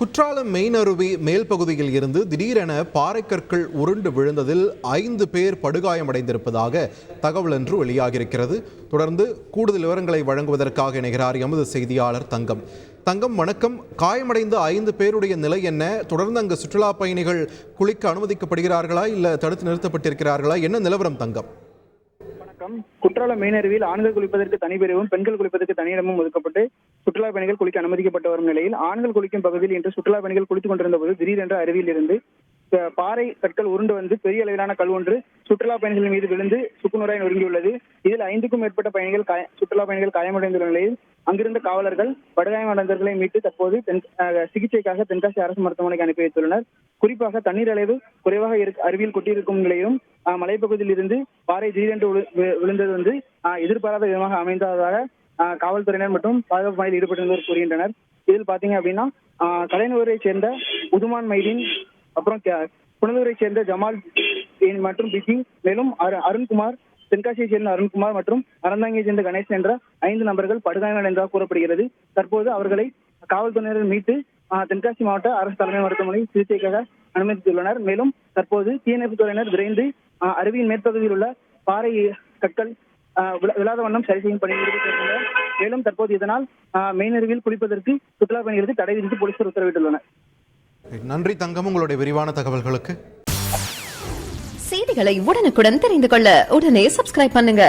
Courtallam main அருவி மேல் பகுதியில் இருந்து திடீரென பாறைக்கற்கள் உருண்டு விழுந்ததில் 5 பேர் படுகாயமடைந்திருப்பதாக தகவல் ஒன்று வெளியாகியிருக்கிறது. தொடர்ந்து கூடுதல் விவரங்களை வழங்குவதற்காக இணைகிறார் எமது செய்தியாளர் தங்கம். வணக்கம். காயமடைந்த 5 பேருடைய நிலை என்ன? தொடர்ந்து அங்கு சுற்றுலா பயணிகள் குளிக்க அனுமதிக்கப்படுகிறார்களா இல்ல தடுத்து நிறுத்தப்பட்டிருக்கிறார்களா? என்ன நிலவரம் தங்கம்? குற்றாலம் மெயின் அருவியில் ஆண்கள் குளிப்பதற்கு தனி பிரிவும் பெண்கள் குளிப்பதற்கு தனி இடமும் ஒதுக்கப்பட்டு சுற்றுலா பயணிகள் குளிக்க அனுமதிக்கப்பட்டு வரும் நிலையில் ஆண்கள் குளிக்கும் பகுதியில் இன்று சுற்றுலா பயணிகள் குளித்துக் கொண்டிருந்த போது திடீரென்று அருவியில் இருந்து பாறை கற்கள் உருண்டு வந்து பெரிய அளவிலான கல் ஒன்று சுற்றுலா பயணிகள் மீது விழுந்து சுக்குநூறாய் நொறுங்கியுள்ளது. இதில் 5க்கும் மேற்பட்ட சுற்றுலா பயணிகள் காயமடைந்துள்ள நிலையில் அங்கிருந்த காவலர்கள் படுகாயமடைந்தவர்களை மீட்டு தற்போது சிகிச்சைக்காக தென்காசி அரசு மருத்துவமனைக்கு அனுப்பி வைத்துள்ளனர். குறிப்பாக தண்ணீர் அளவு குறைவாக அருவியில் கொட்டியிருக்கும் நிலையிலும் மலைப்பகுதியில் இருந்து பாறை திடீரென்று விழுந்தது எதிர்பாராத விதமாக அமைந்ததாக காவல்துறையினர் மற்றும் பாதுகாப்பு பணியில் ஈடுபட்டிருந்தவர் கூறுகின்றனர். இதில் பாத்தீங்க அப்படின்னா கலைநூரை சேர்ந்த உதுமான் மைதீன், அப்புறம் புனலூரை சேர்ந்த ஜமால் மற்றும் பிஜி, மேலும் அருண்குமார், தென்காசியை சேர்ந்த அருண்குமார் மற்றும் அறந்தாங்கியை சேர்ந்த கணேசன் என்ற 5 நபர்கள் படுகாயமடைந்ததாக கூறப்படுகிறது. தற்போது அவர்களை காவல்துறையினர் மீட்டு தென்காசி மாவட்ட அரசு தலைமை மருத்துவமனையில் சிகிச்சைக்காக அனுமதித்துள்ளனர். மேலும் தற்போது தீயணைப்பு துறையினர் விரைந்து அருவியின் மேற்பகுதியில் உள்ள பாறை கற்கள் விழாத வண்ணம் சரி செய்யும் பணியில் ஈடுபட்டுள்ளனர். மேலும் தற்போது இதனால் மெயின் அருவியில் குளிப்பதற்கு சுற்றுலா பயணிகளுக்கு தடை விதித்து போலீசார் உத்தரவிட்டுள்ளனர். நன்றி தங்கம், உங்களுடைய விரிவான தகவல்களுக்கு. செய்திகளை உடனுக்குடன் தெரிந்து கொள்ள உடனே சப்ஸ்கிரைப் பண்ணுங்க.